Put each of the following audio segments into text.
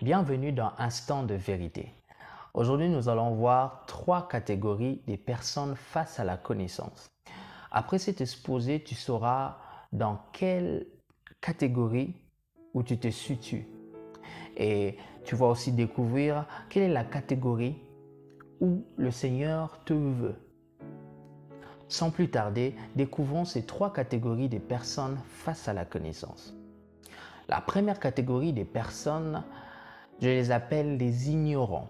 Bienvenue dans Instant de vérité. Aujourd'hui, nous allons voir 3 catégories des personnes face à la connaissance. Après cet exposé, tu sauras dans quelle catégorie où tu te situes. Et tu vas aussi découvrir quelle est la catégorie où le Seigneur te veut. Sans plus tarder, découvrons ces 3 catégories des personnes face à la connaissance. La première catégorie des personnes, je les appelle les ignorants.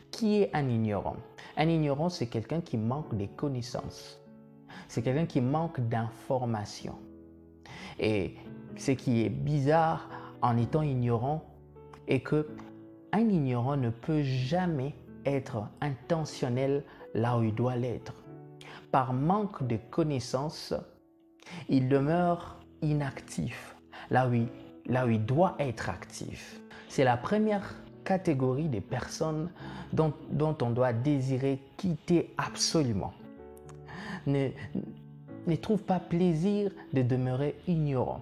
Qui est un ignorant? Un ignorant, c'est quelqu'un qui manque de connaissances. C'est quelqu'un qui manque d'informations. Et ce qui est bizarre en étant ignorant est que un ignorant ne peut jamais être intentionnel là où il doit l'être. Par manque de connaissances, il demeure inactif là où il doit être actif. C'est la première catégorie des personnes dont on doit désirer quitter absolument. Ne trouve pas plaisir de demeurer ignorant.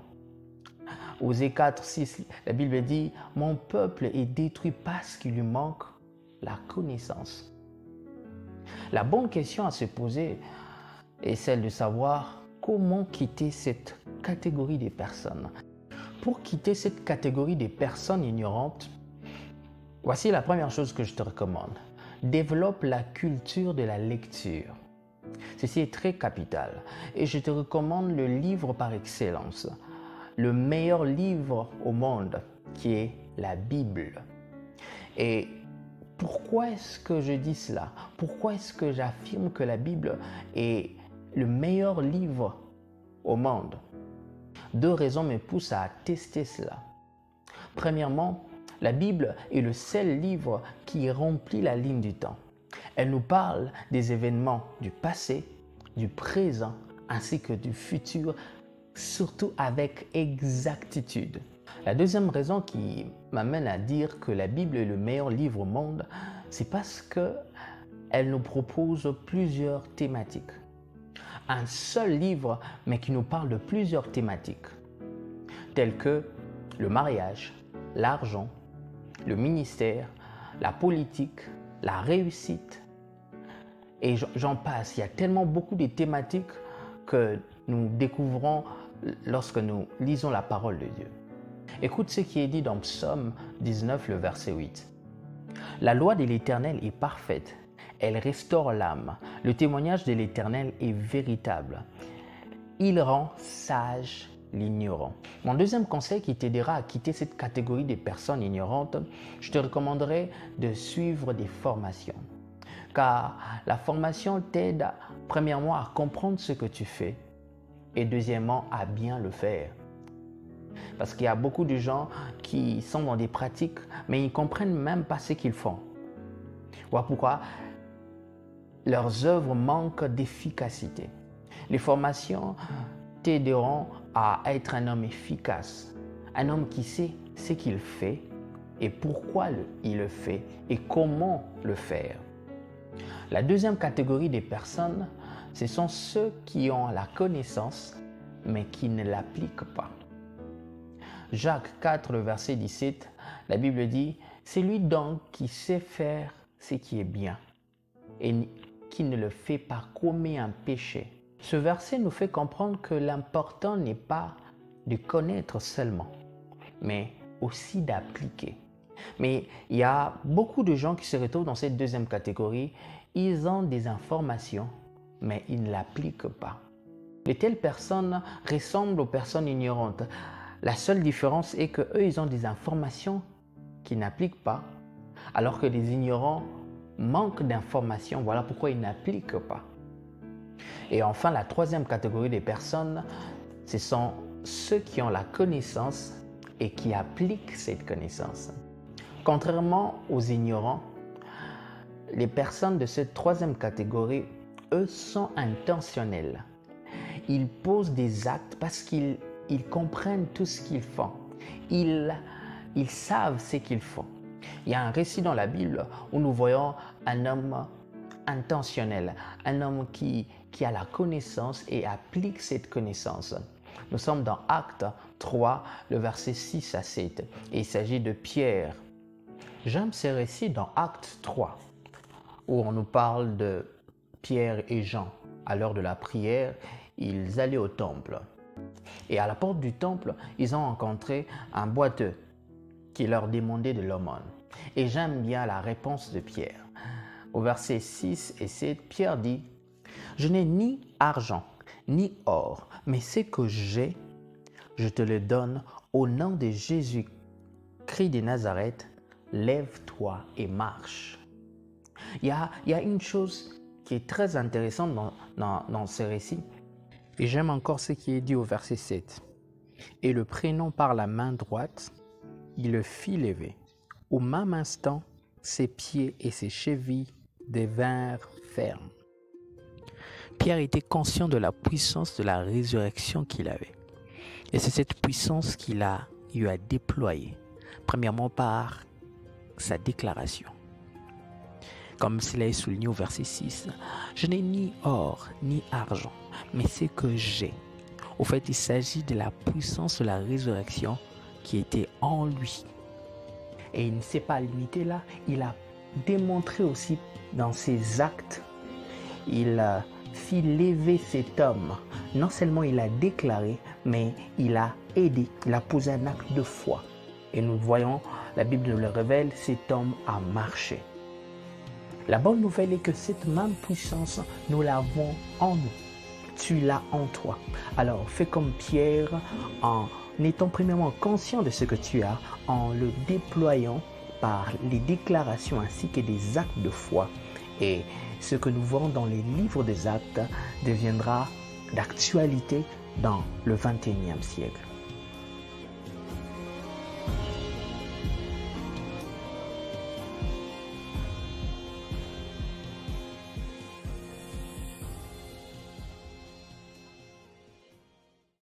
Osée 4, 6, la Bible dit « Mon peuple est détruit parce qu'il lui manque la connaissance ». La bonne question à se poser est celle de savoir comment quitter cette catégorie des personnes. Pour quitter cette catégorie des personnes ignorantes, voici la première chose que je te recommande. Développe la culture de la lecture. Ceci est très capital et je te recommande le livre par excellence, le meilleur livre au monde qui est la Bible. Et pourquoi est-ce que je dis cela? Pourquoi est-ce que j'affirme que la Bible est le meilleur livre au monde? 2 raisons me poussent à attester cela. Premièrement, la Bible est le seul livre qui remplit la ligne du temps. Elle nous parle des événements du passé, du présent ainsi que du futur, surtout avec exactitude. La deuxième raison qui m'amène à dire que la Bible est le meilleur livre au monde, c'est parce qu'elle nous propose plusieurs thématiques. Un seul livre, mais qui nous parle de plusieurs thématiques, telles que le mariage, l'argent, le ministère, la politique, la réussite, et j'en passe. Il y a tellement beaucoup de thématiques que nous découvrons lorsque nous lisons la parole de Dieu. Écoute ce qui est dit dans Psaume 19, le verset 8. « La loi de l'Éternel est parfaite, elle restaure l'âme. Le témoignage de l'Éternel est véritable. Il rend sage l'ignorant. » Mon deuxième conseil qui t'aidera à quitter cette catégorie des personnes ignorantes, je te recommanderais de suivre des formations. Car la formation t'aide premièrement à comprendre ce que tu fais et deuxièmement à bien le faire. Parce qu'il y a beaucoup de gens qui sont dans des pratiques mais ils ne comprennent même pas ce qu'ils font. Voilà pourquoi leurs œuvres manquent d'efficacité. Les formations t'aideront à être un homme efficace, un homme qui sait ce qu'il fait et pourquoi il le fait et comment le faire. La deuxième catégorie des personnes, ce sont ceux qui ont la connaissance mais qui ne l'appliquent pas. Jacques 4, le verset 17, la Bible dit « C'est lui donc qui sait faire ce qui est bien et qui ne le fait pas commet un péché. » Ce verset nous fait comprendre que l'important n'est pas de connaître seulement, mais aussi d'appliquer. Mais il y a beaucoup de gens qui se retrouvent dans cette deuxième catégorie. Ils ont des informations, mais ils ne l'appliquent pas. De telles personnes ressemblent aux personnes ignorantes. La seule différence est qu'eux, ils ont des informations qu'ils n'appliquent pas, alors que les ignorants manquent d'informations. Voilà pourquoi ils n'appliquent pas. Et enfin, la troisième catégorie des personnes, ce sont ceux qui ont la connaissance et qui appliquent cette connaissance. Contrairement aux ignorants, les personnes de cette troisième catégorie, eux, sont intentionnels. Ils posent des actes parce qu'ils comprennent tout ce qu'ils font. Ils savent ce qu'ils font. Il y a un récit dans la Bible où nous voyons un homme intentionnel, un homme qui a la connaissance et applique cette connaissance. Nous sommes dans Actes 3, le verset 6 à 7. Et il s'agit de Pierre. J'aime ces récits dans Actes 3, où on nous parle de Pierre et Jean. À l'heure de la prière, ils allaient au temple. Et à la porte du temple, ils ont rencontré un boiteux qui leur demandait de l'aumône. Et j'aime bien la réponse de Pierre. Au verset 6 et 7, Pierre dit « Je n'ai ni argent, ni or, mais ce que j'ai, je te le donne au nom de Jésus-Christ de Nazareth, lève-toi et marche. » Il y a une chose qui est très intéressante dans ce récit. Et j'aime encore ce qui est dit au verset 7. « Et le prenant par la main droite, il le fit lever. Au même instant, ses pieds et ses chevilles devinrent fermes. » Pierre était conscient de la puissance de la résurrection qu'il avait. Et c'est cette puissance qu'il a eu à déployer, premièrement par sa déclaration. Comme cela est souligné au verset 6, « Je n'ai ni or ni argent, mais ce que j'ai. » Au fait, il s'agit de la puissance de la résurrection qui était en lui. Et il ne s'est pas limité là, il a démontré aussi dans ses actes, il fit lever cet homme. Non seulement il a déclaré, mais il a aidé, il a posé un acte de foi. Et nous voyons, la Bible nous le révèle, cet homme a marché. La bonne nouvelle est que cette même puissance, nous l'avons en nous. Tu l'as en toi. Alors fais comme Pierre en étant premièrement conscient de ce que tu as, en le déployant par les déclarations ainsi que des actes de foi. Et ce que nous voyons dans les livres des actes deviendra d'actualité dans le 21e siècle.